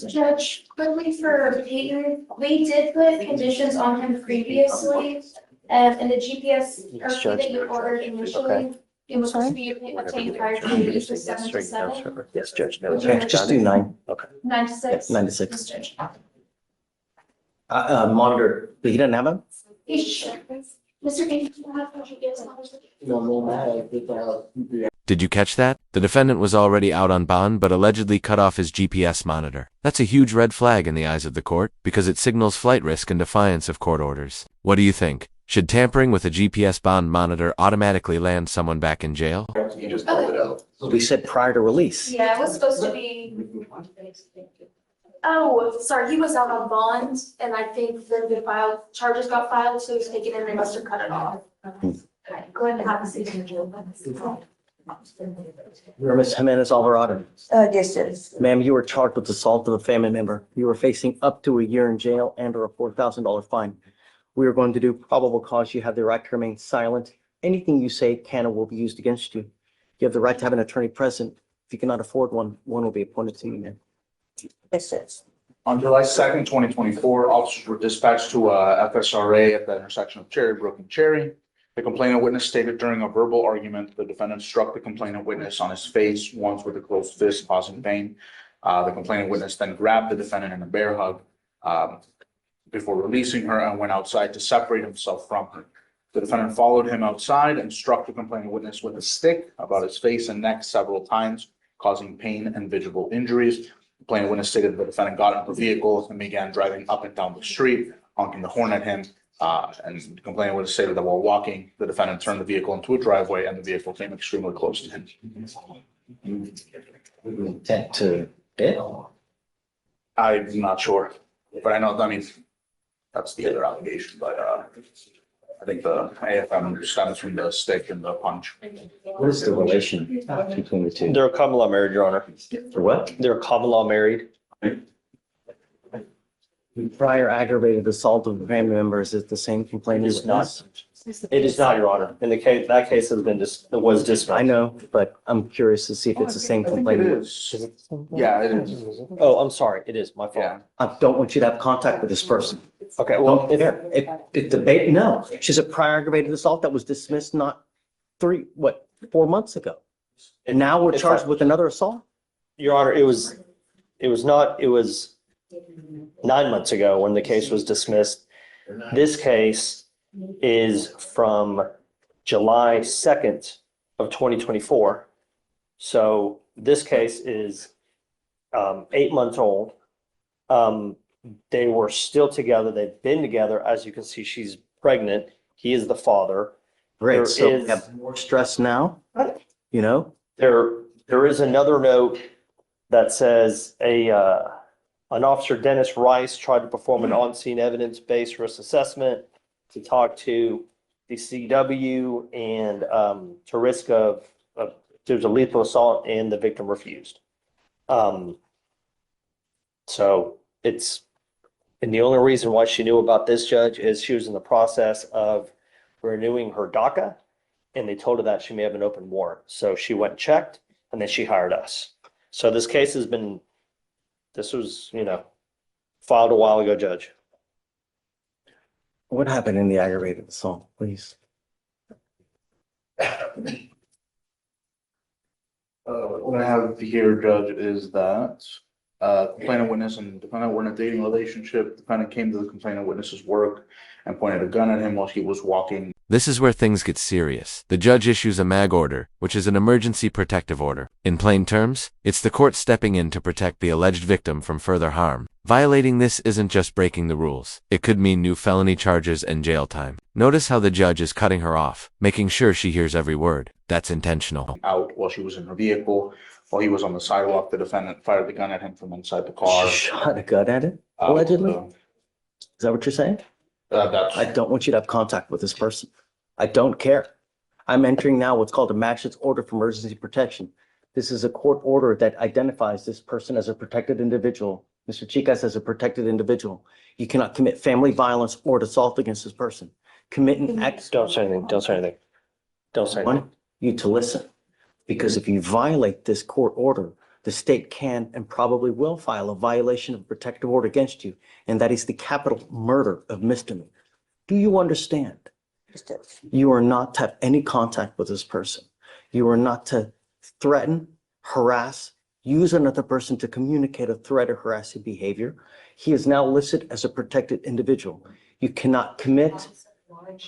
Judge, quickly for Peyton, we did put conditions on him previously, and the GPS or fee that you ordered initially. It was supposed to be obtained prior to the release of 7 to 7. Yes, Judge. No, Okay, Just do 9. Okay. 9 to 6. 9 to 6. Judge. Monitor, but he didn't have him? He should. Mr. Peyton, do you have GPS numbers? Did you catch that? The defendant was already out on bond but allegedly cut off his GPS monitor. That's a huge red flag in the eyes of the court because it signals flight risk and defiance of court orders. What do you think? Should tampering with a GPS bond monitor automatically land someone back in jail? You just pulled it out. We said prior to release. Yeah, it was supposed to be. Oh, sorry, he was out on bond, and I think the charges got filed, so he's taken and they must have cut it off. Okay, go ahead and have a seat. You're Ms. Jimenez Alvarado. Yes, Judge. Ma'am, you were charged with assault of a family member. You were facing up to a year in jail and or a $4,000 fine. We are going to do probable cause. You have the right to remain silent. Anything you say can or will be used against you. You have the right to have an attorney present. If you cannot afford one, one will be appointed to you, ma'am. Yes, Judge. On July 2nd, 2024, officers were dispatched to FSRA at the intersection of Cherry Brook and Cherry. The complainant witness stated during a verbal argument, the defendant struck the complainant witness on his face once with a closed fist, causing pain. The complainant witness then grabbed the defendant in a bear hug before releasing her and went outside to separate himself from her. The defendant followed him outside and struck the complainant witness with a stick about his face and neck several times, causing pain and visible injuries. The complainant witness stated the defendant got into the vehicle and began driving up and down the street, honking the horn at him. And the complainant witness stated that while walking, the defendant turned the vehicle into a driveway and the vehicle came extremely close to him. Intent to hit? I'm not sure, but I mean, that's the other allegation, but I think the AFM stems from the stick and the punch. What is the relation between the two? They're common law married, Your Honor. For what? They're common law married. Prior aggravated assault of a family member, is it the same complaint? It is not. It is not, Your Honor. In the case, that case has been was dismissed. I know, but I'm curious to see if it's the same I think complaint. it is. Yeah, it is. Oh, I'm sorry. It is my fault. Yeah. I don't want you to have contact with this person. Okay, well, If debate, no, she's a prior aggravated assault that was dismissed not 4 months ago. And now we're it's charged fine. with another assault? Your Honor, it was 9 months ago when the case was dismissed. This case is from July 2nd of 2024. So this case is 8 months old. They were still together. They've been together. As you can see, she's pregnant. He is the father. Great, so we is- have more stress now, you know? There is another note that says an officer, Dennis Rice, tried to perform an on-scene evidence-based risk assessment to talk to the CW and to risk of there's a lethal assault and the victim refused. So and the only reason why she knew about this, Judge, is she was in the process of renewing her DACA, and they told her that she may have an open warrant. So she went and checked, and then she hired us. So this case has been, this was, filed a while ago, Judge. What happened in the aggravated assault, please? What I have here, Judge, is that complainant witness and defendant were in a dating relationship. Defendant came to the complainant witness's work and pointed a gun at him while he was walking. This is where things get serious. The judge issues a MAG order, which is an emergency protective order. In plain terms, it's the court stepping in to protect the alleged victim from further harm. Violating this isn't just breaking the rules. It could mean new felony charges and jail time. Notice how the judge is cutting her off, making sure she hears every word. That's intentional. Out while she was in her vehicle. While he was on the sidewalk, the defendant fired the gun at him from inside the car. She shot a gun at it, allegedly? Is that what you're saying? That's I don't want you to have contact with this person. I don't care. I'm entering now what's called a magistrate's order for emergency protection. This is a court order that identifies this person as a protected individual. Mr. Chicas as a protected individual. You cannot commit family violence or assault against this person. Commit an act. Don't say anything. Don't say anything. Don't say I anything. want you to listen, because if you violate this court order, the state can and probably will file a violation of protective order against you, and that is the capital murder of misdemeanor. Do you understand? Yes, Judge. You are not to have any contact with this person. You are not to threaten, harass, use another person to communicate a threat or harassing behavior. He is now listed as a protected individual. You cannot commit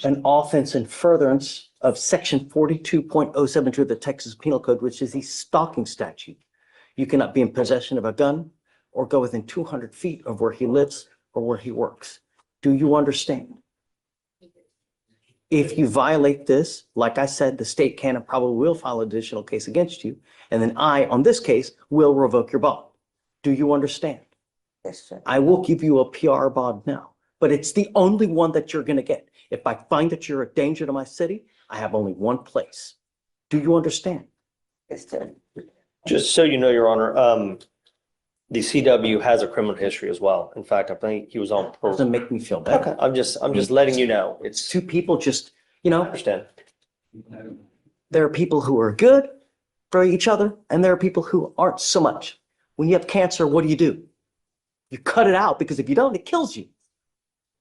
an offense in furtherance of section 42.072 of the Texas Penal Code, which is the stalking statute. You cannot be in possession of a gun or go within 200 feet of where he lives or where he works. Do you understand? If you violate this, like I said, the state can and probably will file an additional case against you. And then I, on this case, will revoke your bond. Do you understand? Yes, Judge. I will give you a PR bond now, but it's the only one that you're going to get. If I find that you're a danger to my city, I have only one place. Do you understand? Yes, Judge. Just so you know, Your Honor, the CW has a criminal history as well. In fact, I think he was on parole. Doesn't make me feel better. Okay, I'm just letting you know. It's, Two people just, I understand. there are people who are good for each other, and there are people who aren't so much. When you have cancer, what do? You cut it out, because if you don't, it kills you.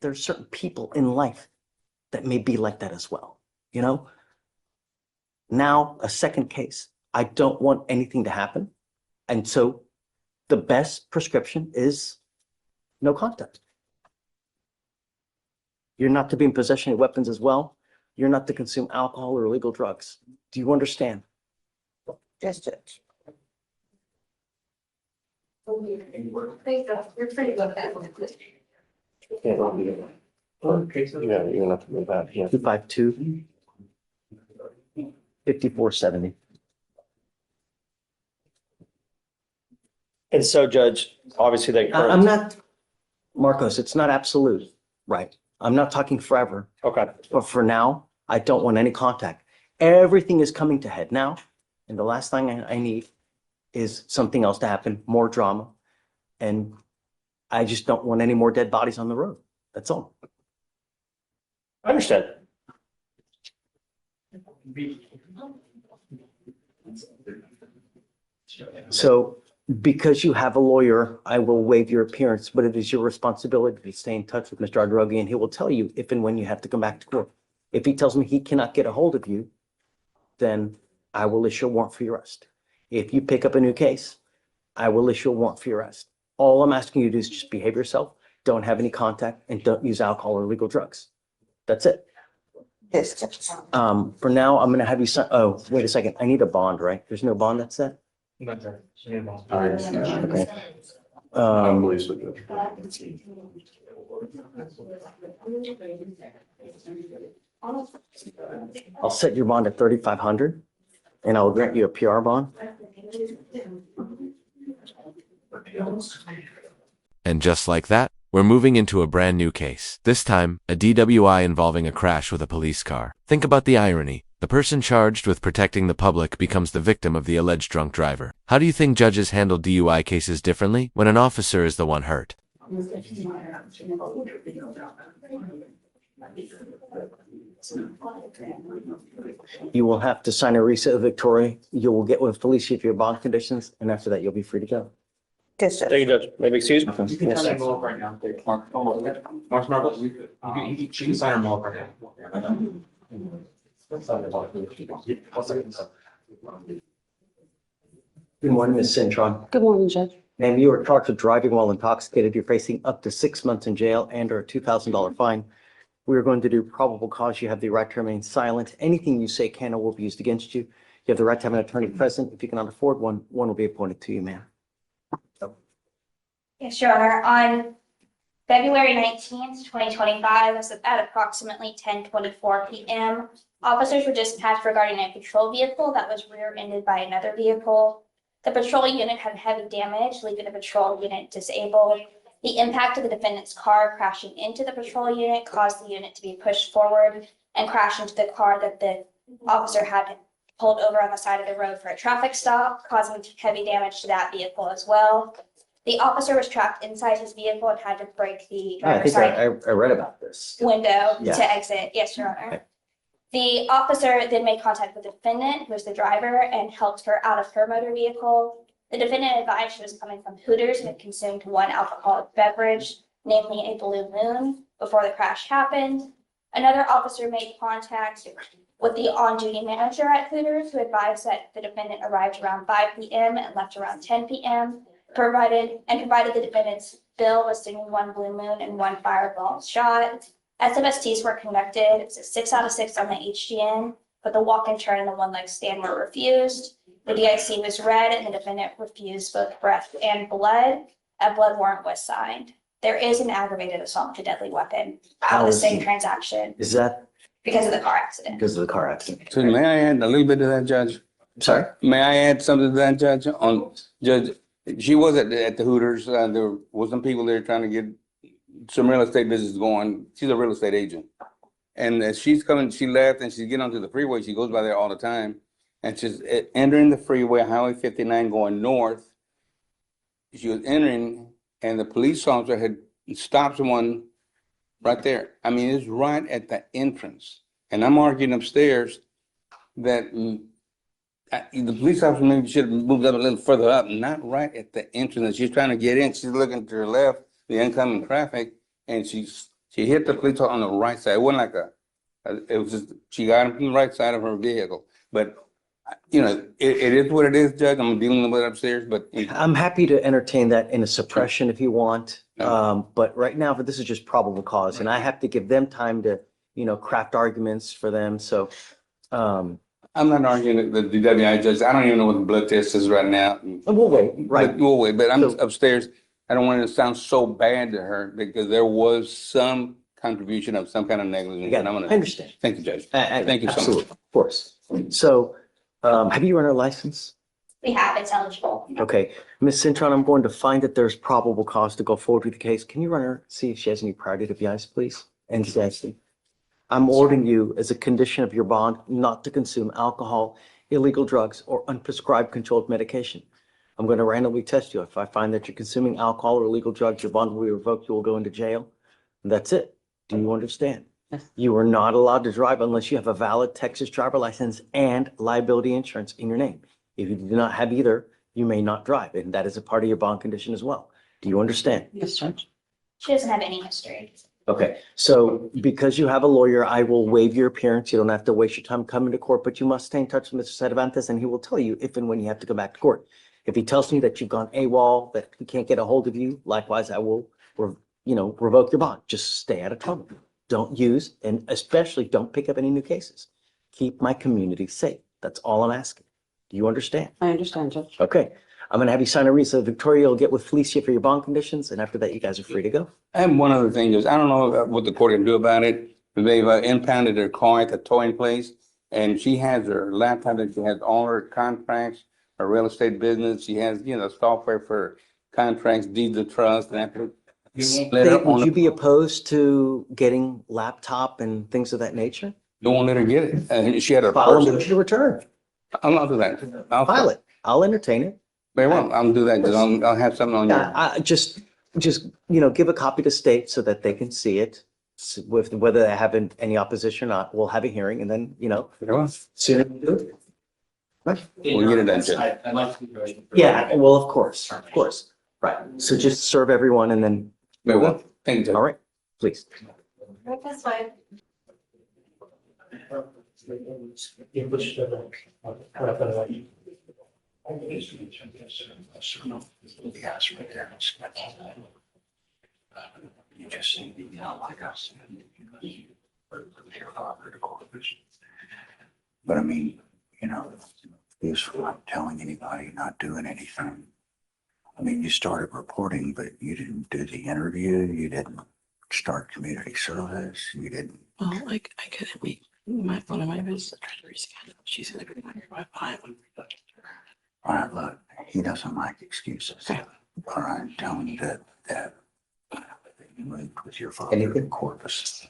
There are certain people in life that may be like that as well, Now, a second case. I don't want anything to happen. And so the best prescription is no contact. You're not to be in possession of weapons as well. You're not to consume alcohol or illegal drugs. Do you understand? Yes, Judge. You're pretty good at that. Yeah, you're not to move that, yeah. 252 5470. And so, Judge, obviously that. I'm not, Marcos, it's not absolute, right? I'm not talking forever, Okay, but for now, I don't want any contact. Everything is coming to head now. And the last thing I need is something else to happen, more drama. And I just don't want any more dead bodies on the road. That's all. I understand. So because you have a lawyer, I will waive your appearance, but it is your responsibility to stay in touch with Mr. Adrogi, and he will tell you if and when you have to come back to court. If he tells me he cannot get a hold of you, then I will issue a warrant for your arrest. If you pick up a new case, I will issue a warrant for your arrest. All I'm asking you to do is just behave yourself, don't have any contact, and don't use alcohol or illegal drugs. That's it. Yes, Judge. For now, I'm gonna have you sign, oh, wait a second, I need a bond, right? There's no bond that's set? Okay. I'll set your bond at 3,500 and I'll grant you a PR bond. And just like that, we're moving into a brand new case. This time, a DWI involving a crash with a police car. Think about the irony. The person charged with protecting the public becomes the victim of the alleged drunk driver. How do you think judges handle DUI cases differently when an officer is the one hurt? You will have to sign a receipt of Victoria. You will get with Felicia for your bond conditions, and after that, you'll be free to go. Yes, Judge. Thank you, Judge. Maybe excuse me? You can sign them all right now. Mark, Marcos, she can sign them all right now. Good morning, Ms. Cintron. Good morning, Judge. Ma'am, you are charged with driving while intoxicated. You're facing up to 6 months in jail and or a $2,000 fine. We are going to do probable cause. You have the right to remain silent. Anything you say can or will be used against you. You have the right to have an attorney present. If you cannot afford one, one will be appointed to you, ma'am. Yes, Your Honor. On February 19th, 2025, at approximately 10:24 p.m., officers were dispatched regarding a patrol vehicle that was rear-ended by another vehicle. The patrol unit had heavy damage, leaving the patrol unit disabled. The impact of the defendant's car crashing into the patrol unit caused the unit to be pushed forward and crash into the car that the officer had pulled over on the side of the road for a traffic stop, causing heavy damage to that vehicle as well. The officer was trapped inside his vehicle and had to break the I driver's think side I read about this. window Yeah. to exit. Yes, Your Honor. Okay. The officer then made contact with the defendant, who was the driver, and helped her out of her motor vehicle. The defendant advised she was coming from Hooters and had consumed one alcoholic beverage, namely a Blue Moon, before the crash happened. Another officer made contact with the on-duty manager at Hooters, who advised that the defendant arrived around 5 p.m. and left around 10 p.m. Provided the defendant's bill listing one Blue Moon and one Fireball shot. SMSTs were conducted. It was a 6 out of 6 on the HGN, but the walk and turn and the one leg stand were refused. The DIC was read and the defendant refused both breath and blood. A blood warrant was signed. There is an aggravated assault with a deadly weapon How on the is same he- transaction Is that because of the car accident. because of the car accident? So may I add a little bit to that, Judge? Sorry? May I add something to that, Judge? Judge, she was at the Hooters. There was some people there trying to get some real estate business going. She's a real estate agent. And as she's coming, she left and she's getting onto the freeway. She goes by there all the time. And she's entering the freeway, Highway 59 going north. She was entering and the police officer had stopped someone right there. I mean, it's right at the entrance. And I'm arguing upstairs that the police officer maybe should have moved up a little further up, not right at the entrance. And she's trying to get in. She's looking to her left, the incoming traffic, and she hit the police on the right side. It wasn't like it was just, she got him from the right side of her vehicle. But, you know, it is what it is, Judge. I'm dealing with it upstairs, but. I'm happy to entertain that in a suppression if you want. But right now, this is just probable cause, and I have to give them time to, craft arguments for them. So, I'm not arguing the DWI judge. I don't even know what the blood test is right now. we'll wait, right? But we'll wait, but I'm So- upstairs. I don't want it to sound so bad to her because there was some contribution of some kind of negligence. Again, And I I'm gonna, understand. thank you, Judge. Thank you so much. Absolutely, of course. So, have you run her license? We have, it's eligible. Okay, Ms. Cintron, I'm going to find that there's probable cause to go forward with the case. Can you run her, see if she has any prior DWIs, please? And Stacy, I'm ordering you as a condition of your bond not to consume alcohol, illegal drugs, or unprescribed controlled medication. I'm going to randomly test you. If I find that you're consuming alcohol or illegal drugs, your bond will be revoked. You will go into jail. That's it. Do you understand? Yes. You are not allowed to drive unless you have a valid Texas driver license and liability insurance in your name. If you do not have either, you may not drive, and that is a part of your bond condition as well. Do you understand? Yes, Judge. She doesn't have any history. Okay, so because you have a lawyer, I will waive your appearance. You don't have to waste your time coming to court, but you must stay in touch with Mr. Cervantes, and he will tell you if and when you have to come back to court. If he tells me that you've gone AWOL, that he can't get a hold of you, likewise, I will, revoke your bond. Just stay out of trouble. Don't use, and especially don't pick up any new cases. Keep my community safe. That's all I'm asking. Do you understand? I understand, Judge. Okay, I'm gonna have you sign a release. So Victoria will get with Fleischer for your bond conditions, and after that, you guys are free to go. I have one other thing, Judge. I don't know what the court can do about it. They've impounded her car at the towing place, and she has her laptop that she has all her contracts, her real estate business. She has, software for contracts, deeds of trust, and after. Would you be opposed to getting laptop and things of that nature? Don't let her get it. She had a File a person. motion to return. I'll do that. I'll File it. I'll entertain it. Very well. I'll do that. I'll have something on Yeah, you. I just, give a copy to state so that they can see it. With whether they have any opposition or not, we'll have a hearing and then, Very well. soon as you do it. We'll get it done, Judge. I'd like to go. Yeah, well, of course. Right. So just serve everyone and then, Very well. Thank you, Judge. all right, please. Right this way. You just seem to be like us. Your father to court. But I mean, is for not telling anybody, not doing anything. I mean, you started reporting, but you didn't do the interview. You didn't start community service. You didn't. Well, I couldn't meet one of my visitors tried to reschedule. She's gonna be on your Wi-Fi. All right, look, he doesn't like excuses. Okay. All right, tell him that you moved with your father Anything? in Corpus.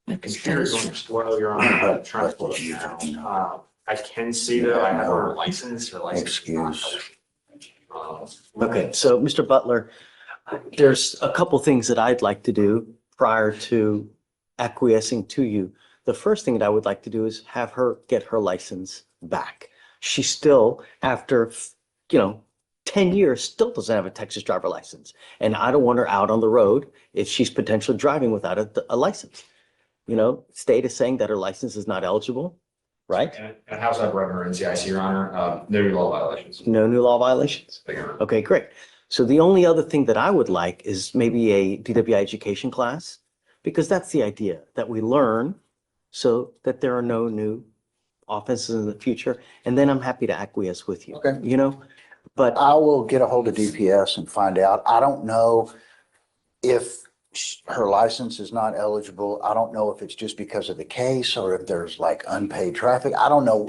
It's Here is going to spoil your honor, trying to pull it now. I can see that I have her license, her license. Excuse. Okay, so Mr. Butler, there's a couple things that I'd like to do prior to acquiescing to you. The first thing that I would like to do is have her get her license back. She still, after, 10 years, still doesn't have a Texas driver license. And I don't want her out on the road if she's potentially driving without a license. You know, state is saying that her license is not eligible, right? And how's that run her NCIC, Your Honor? No new law violations. No new law violations. Okay, great. So the only other thing that I would like is maybe a DWI education class, because that's the idea, that we learn so that there are no new offenses in the future. And then I'm happy to acquiesce with you. Okay. You know, but I will get a hold of DPS and find out. I don't know if her license is not eligible. I don't know if it's just because of the case or if there's like unpaid traffic. I don't know.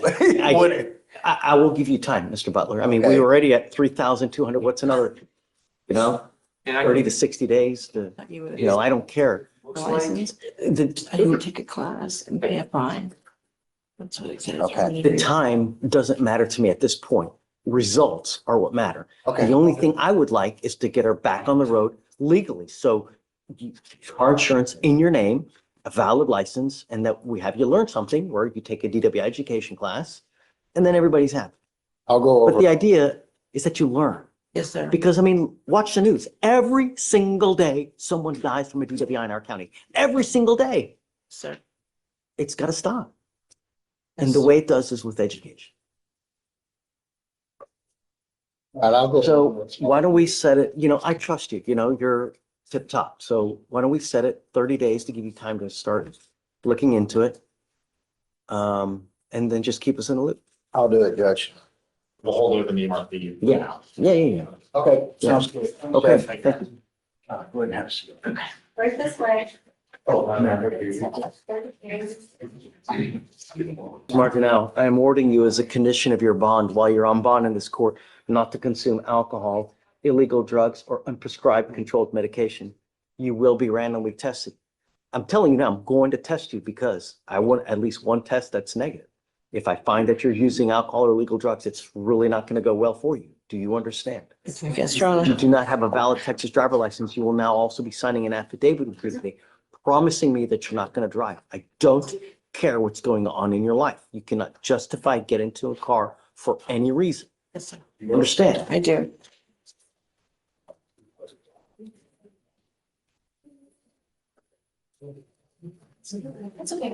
I will give you time, Mr. Butler. I mean, Okay. we were already at 3,200. What's another, you know, 30 to 60 days to, you know, I don't care. License, I would take a class and pay a fine. That's what it says. Okay. The time doesn't matter to me at this point. Results are what matter. Okay. The only thing I would like is to get her back on the road legally. So car insurance in your name, a valid license, and that we have you learn something where you take a DWI education class, and then everybody's happy. I'll go But the over. idea is that you learn. Yes, sir. Because I mean, watch the news. Every single day, someone dies from a DWI in our county. Every single day. Sir. It's got to stop. And the way it does is with education. And I'll go. So why don't we set it, you know, I trust you, you know, you're tip top. So why don't we set it 30 days to give you time to start looking into it? And then just keep us in the loop. I'll do it, Judge. We'll hold over the MRP. Yeah. Yeah. Okay, sounds good. Okay, thank you. Go ahead and have a seat. Right this way. Martinell, I am awarding you as a condition of your bond while you're on bond in this court, not to consume alcohol, illegal drugs, or unprescribed controlled medication. You will be randomly tested. I'm telling you now, I'm going to test you because I want at least one test that's negative. If I find that you're using alcohol or illegal drugs, it's really not going to go well for you. Do you understand? Yes, Your You Honor. do not have a valid Texas driver license. You will now also be signing an affidavit with me, promising me that you're not going to drive. I don't care what's going on in your life. You cannot justify getting into a car for any reason. Yes, sir. You understand? I do. It's okay.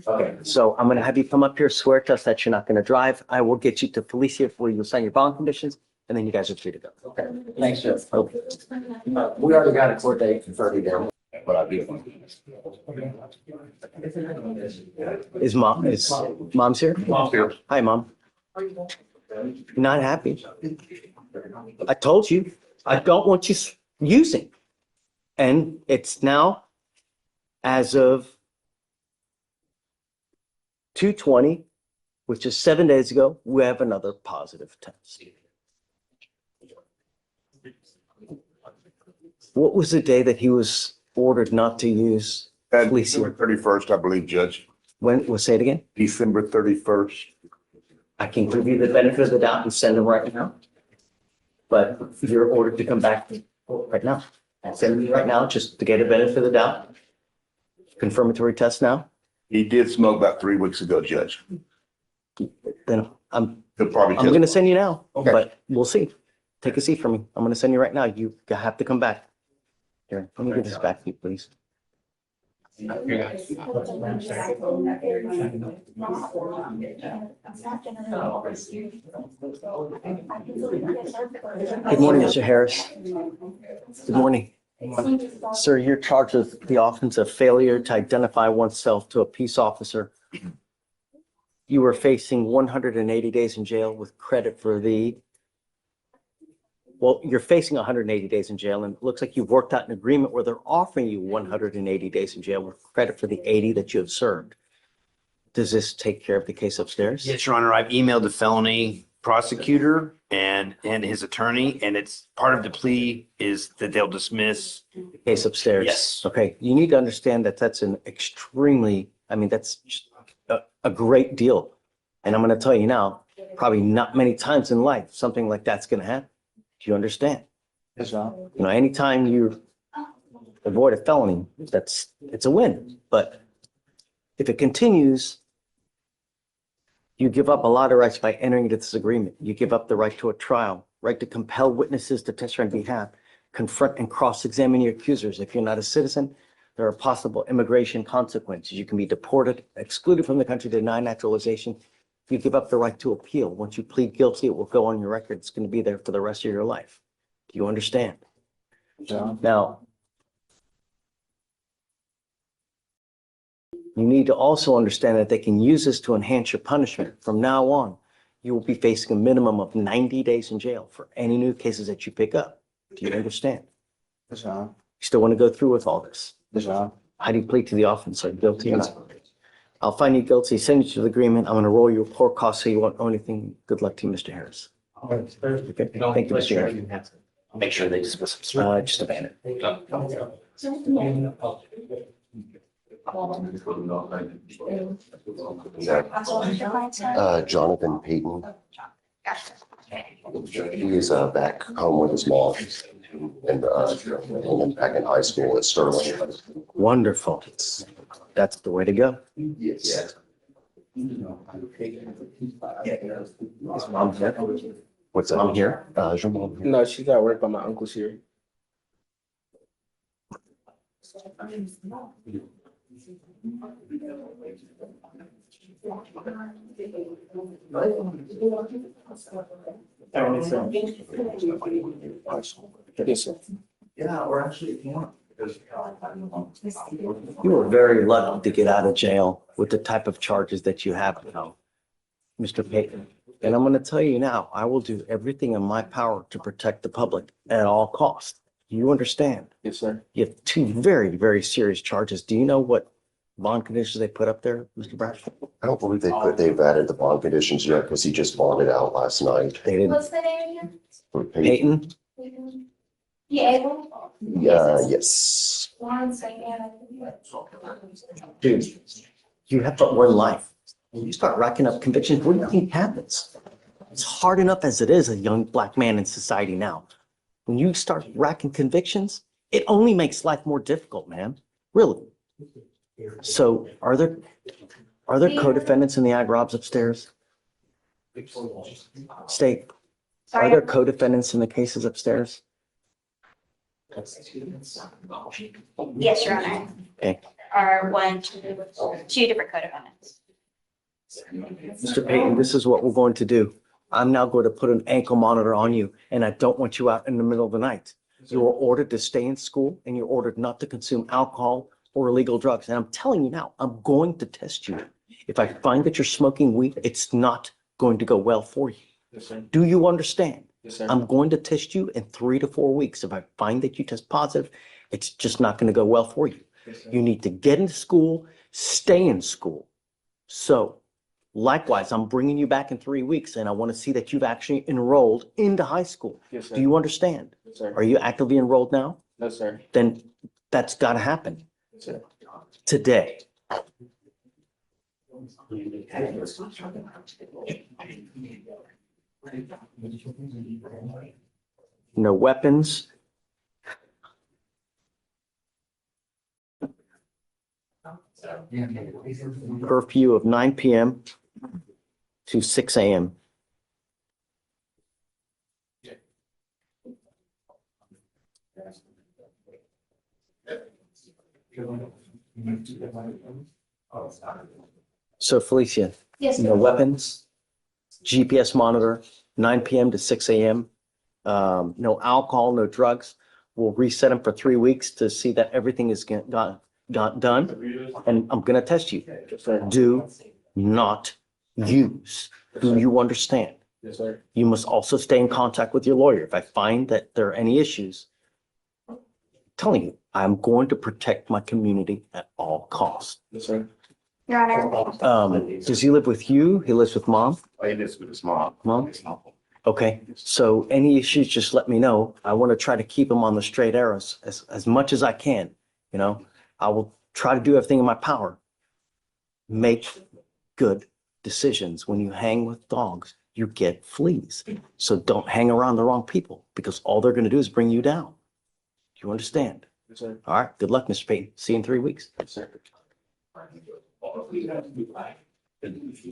Okay. So I'm going to have you come up here, swear to us that you're not going to drive. I will get you to Felicia where you'll sign your bond conditions, and then you guys are free to go. Okay, thanks, Judge. Okay. We already got a court date for 30 days, but I'll be. Is mom's here? Mom's here. Hi, Mom. Not happy. I told you, I don't want you using. And it's now, as of 2:20, which is 7 days ago, we have another positive test. What was the day that he was ordered not to use? December 31st, I believe, Judge. When, we'll say it again? December 31st. I can give you the benefit of the doubt and send him right now. But you're ordered to come back right now. I'll send you right now just to get a benefit of the doubt. Confirmatory test now. He did smoke about 3 weeks ago, Judge. Then I'm He'll probably going to test. send you now, Okay. but we'll see. Take a seat from me. I'm going to send you right now. You have to come back. Here, let me give this back to you, please. Good morning, Mr. Harris. Good morning. Sir, you're charged with the offense of failure to identify oneself to a peace officer. You were facing 180 days in jail with credit for well, you're facing 180 days in jail, and it looks like you've worked out an agreement where they're offering you 180 days in jail with credit for the 80 that you have served. Does this take care of the case upstairs? Yes, Your Honor, I've emailed the felony prosecutor and his attorney, and it's part of the plea is that they'll dismiss. The case upstairs? Yes. Okay, you need to understand that that's an extremely, I mean, that's just a great deal. And I'm going to tell you now, probably not many times in life, something like that's going to happen. Do you understand? Yes, sir. You know, anytime you avoid a felony, it's a win. But If it continues, you give up a lot of rights by entering into this agreement. You give up the right to a trial, right to compel witnesses to testify on behalf, confront and cross-examine your accusers. If you're not a citizen, there are possible immigration consequences. You can be deported, excluded from the country, denied naturalization. You give up the right to appeal. Once you plead guilty, it will go on your record. It's going to be there for the rest of your life. Do you understand? Yeah. Now, you need to also understand that they can use this to enhance your punishment. From now on, you will be facing a minimum of 90 days in jail for any new cases that you pick up. Do you understand? Yes, Your Honor. You still want to go through with all this? Yes, Your Honor. How do you plead to the offense? Are you guilty or not? I'll find you guilty, send you to the agreement. I'm going to roll your court costs so you won't owe anything. Good luck to you, Mr. Harris. Okay, thank you, Mr. Harris. Make sure they dismiss him. Just abandon. Jonathan Payton. He is back home with his mom and back in high school at Sterling. Wonderful. That's the way to go. Yes. Is mom here? What's that? Mom here? Is your mom here? No, she's at work, but my uncle's here. Yes, sir. Yeah, we're actually. You were very lucky to get out of jail with the type of charges that you have now, Mr. Payton. And I'm going to tell you now, I will do everything in my power to protect the public at all costs. You understand? Yes, sir. You have two very, very serious charges. Do you know what bond conditions they put up there, Mr. Bradford? I don't believe they've added the bond conditions yet because he just bonded out last night. They didn't. What's the name again? For Peyton. Payton? Yeah, able? Yeah, yes. One second. Dude, you have but one life. When you start racking up convictions, what do you think happens? It's hard enough as it is a young black man in society now. When you start racking convictions, it only makes life more difficult, man. Really. So are there co-defendants in the ag robs upstairs? State, are there co-defendants in the cases upstairs? Yes, Your Honor. Okay. Are two different co-defendants. Mr. Payton, this is what we're going to do. I'm now going to put an ankle monitor on you, and I don't want you out in the middle of the night. You are ordered to stay in school, and you're ordered not to consume alcohol or illegal drugs. And I'm telling you now, I'm going to test you. If I find that you're smoking weed, it's not going to go well for you. Yes, sir. Do you understand? Yes, sir. I'm going to test you in 3 to 4 weeks. If I find that you test positive, it's just not going to go well for you. Yes, sir. You need to get into school, stay in school. So likewise, I'm bringing you back in 3 weeks, and I want to see that you've actually enrolled into high school. Yes, sir. Do you understand? Yes, sir. Are you actively enrolled now? No, sir. Then that's got to happen Yes, sir. today. No weapons. Curfew of 9 p.m. to 6 a.m. So Felicia, Yes, no sir. weapons, GPS monitor, 9 p.m. to 6 a.m. No alcohol, no drugs. We'll reset them for 3 weeks to see that everything is got done. And I'm going to test you. Do not use. Do you understand? Yes, sir. You must also stay in contact with your lawyer. If I find that there are any issues, I'm telling you, I'm going to protect my community at all costs. Yes, sir. Your Honor. Does he live with you? He lives with mom? Oh, he lives with his mom. Mom? Okay, so any issues, just let me know. I want to try to keep him on the straight arrows as much as I can, you know? I will try to do everything in my power. Make good decisions. When you hang with dogs, you get fleas. So don't hang around the wrong people because all they're going to do is bring you down. Do you understand? Yes, sir. All right, good luck, Mr. Payton. See you in 3 weeks. Yes, sir.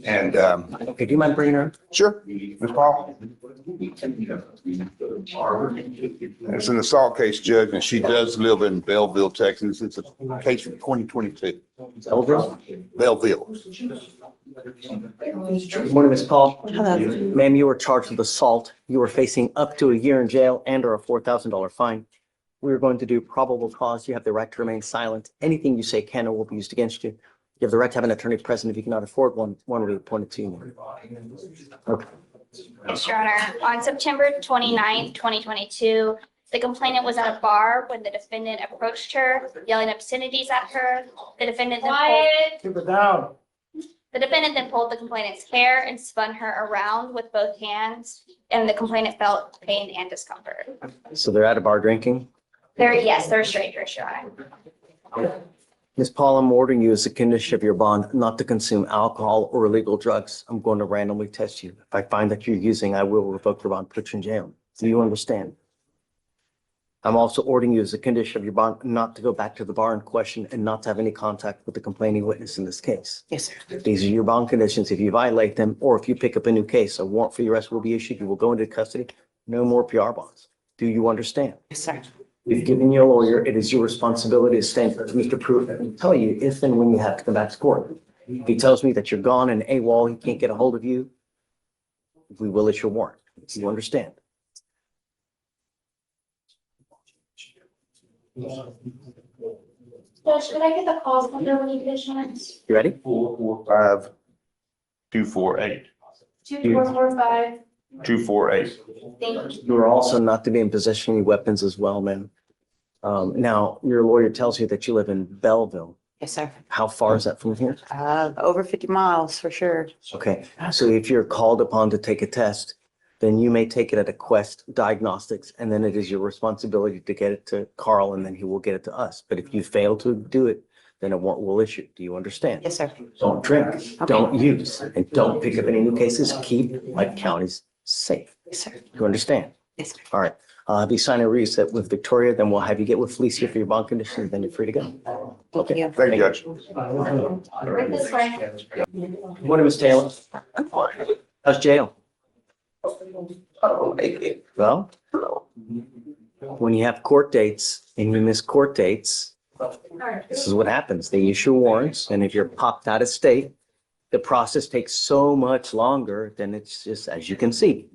And, Okay, do you mind bringing her? sure, Ms. Paul. It's an assault case, Judge, and she does live in Belleville, Texas. It's a case from 2022. Belleville? Belleville. Good morning, Ms. Paul. Hello. Ma'am, you were charged with assault. You were facing up to a year in jail and or a $4,000 fine. We are going to do probable cause. You have the right to remain silent. Anything you say can or will be used against you. You have the right to have an attorney present. If you cannot afford one will be appointed to you. Okay. Yes, Your Honor. On September 29th, 2022, the complainant was at a bar when the defendant approached her, yelling obscenities at her. The defendant then Quiet. pulled the complainant's hair and spun her around with both hands, and the complainant felt pain and discomfort. So they're at a bar drinking. They're strangers, Your Honor. Ms. Paul, I'm ordering you as a condition of your bond not to consume alcohol or illegal drugs. I'm going to randomly test you. If I find that you're using, I will revoke your bond, put you in jail. Do you understand? I'm also ordering you as a condition of your bond not to go back to the bar in question and not to have any contact with the complaining witness in this case. Yes, sir. These are your bond conditions. If you violate them, or if you pick up a new case, a warrant for your arrest will be issued. You will go into custody. No more PR bonds. Do you understand? Yes, sir. We've given you a lawyer. It is your responsibility to stand for Mr. Pruitt and tell you if and when you have to come back to court. If he tells me that you're gone and AWOL, he can't get a hold of you, we will issue a warrant. Do you understand? Judge, could I get the calls number when you get a chance? You ready? 445-248. 2445. 248. Thank you. You are also not to be in possession of any weapons as well, ma'am. Now, your lawyer tells you that you live in Belleville. Yes, sir. How far is that from here? Over 50 miles for sure. Okay, so if you're called upon to take a test, then you may take it at a Quest Diagnostics, and then it is your responsibility to get it to Carl, and then he will get it to us. But if you fail to do it, then a warrant will issue. Do you understand? Yes, sir. Don't drink, don't use, and don't pick up any new cases. Keep my counties safe. Yes, sir. You understand? Yes, sir. All right. I'll have you sign a reset with Victoria, then we'll have you get with Fleischer for your bond conditions, then you're free to go. Thank you. Thank you, Judge. Right this way. Good morning, Ms. Taylor. How's jail? Well, when you have court dates and you miss court dates, this is what happens. They issue warrants, and if you're popped out of state, the process takes so much longer than it's just, as you can see.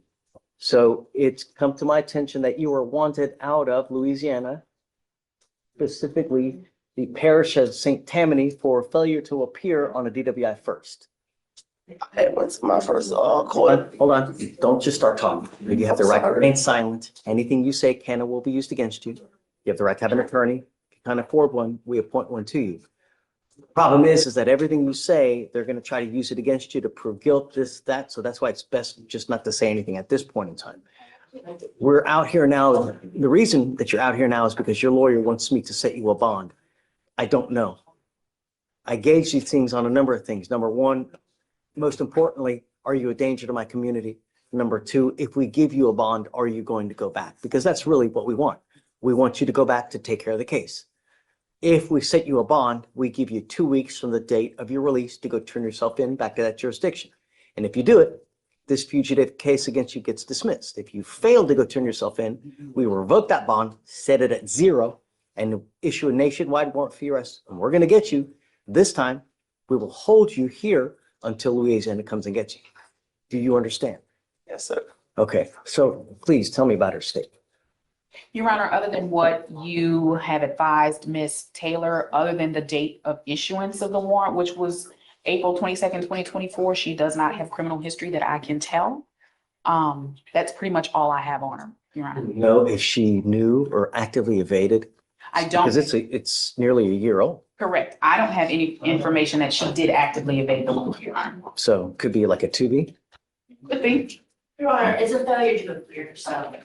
So it's come to my attention that you are wanted out of Louisiana, specifically the parish of St. Tammany, for failure to appear on a DWI first. It was my first court. Hold on, don't just start talking. You have the right to remain silent. Anything you say can and will be used against you. You have the right to have an attorney. If you can't afford one, we appoint one to you. Problem is that everything you say, they're going to try to use it against you to prove guilt, this, that. So that's why it's best just not to say anything at this point in time. We're out here now. The reason that you're out here now is because your lawyer wants me to set you a bond. I don't know. I gauge these things on a number of things. Number one, most importantly, are you a danger to my community? Number two, if we give you a bond, are you going to go back? Because that's really what we want. We want you to go back to take care of the case. If we set you a bond, we give you 2 weeks from the date of your release to go turn yourself in back to that jurisdiction. And if you do it, this fugitive case against you gets dismissed. If you fail to go turn yourself in, we revoke that bond, set it at 0, and issue a nationwide warrant for your arrest. And we're going to get you. This time, we will hold you here until Louisiana comes and gets you. Do you understand? Yes, sir. Okay, so please tell me about her state. Your Honor, other than what you have advised Ms. Taylor, other than the date of issuance of the warrant, which was April 22nd, 2024, she does not have criminal history that I can tell. That's pretty much all I have on her, Your Honor. Know if she knew or actively evaded? I don't. Because it's nearly a year old. Correct. I don't have any information that she did actively evade the law, Your Honor. So could be like a 2B? Could be. Your Honor, it's a failure to appear, so.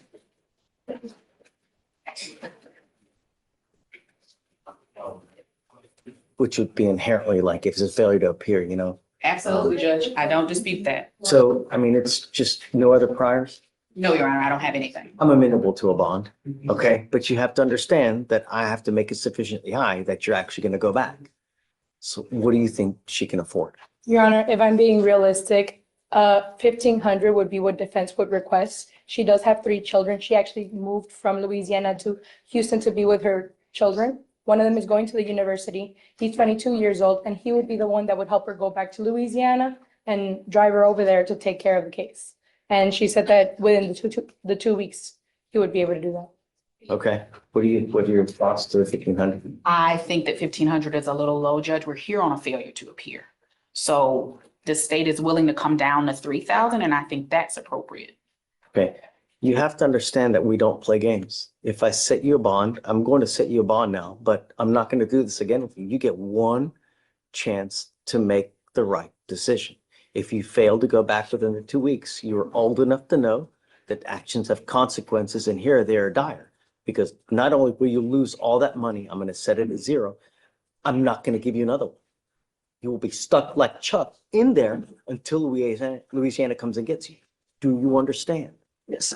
Which would be inherently like if it's a failure to appear, you know? Absolutely, Judge. I don't dispute that. So, I mean, it's just no other priors? No, Your Honor, I don't have anything. I'm amenable to a bond, okay? But you have to understand that I have to make it sufficiently high that you're actually going to go back. So what do you think she can afford? Your Honor, if I'm being realistic, 1,500 would be what defense would request. She does have 3 children. She actually moved from Louisiana to Houston to be with her children. One of them is going to the university. He's 22 years old, and he would be the one that would help her go back to Louisiana and drive her over there to take care of the case. And she said that within the 2 weeks, he would be able to do that. Okay, what are your thoughts to the 1,500? I think that 1,500 is a little low, Judge. We're here on a failure to appear. So the state is willing to come down to 3,000, and I think that's appropriate. Okay, you have to understand that we don't play games. If I set you a bond, I'm going to set you a bond now, but I'm not going to do this again with you. You get one chance to make the right decision. If you fail to go back within the 2 weeks, you're old enough to know that actions have consequences, and here they are dire. Because not only will you lose all that money, I'm going to set it at 0. I'm not going to give you another one. You will be stuck like Chuck in there until Louisiana comes and gets you. Do you understand? Yes.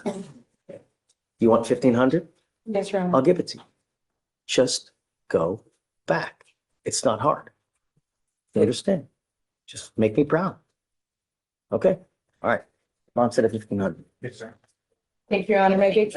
You want 1,500? Yes, Your Honor. I'll give it to you. Just go back. It's not hard. You understand? Just make me proud. Okay? All right. Mom said 1,500. Yes, sir. Thank you, Your Honor. May I get-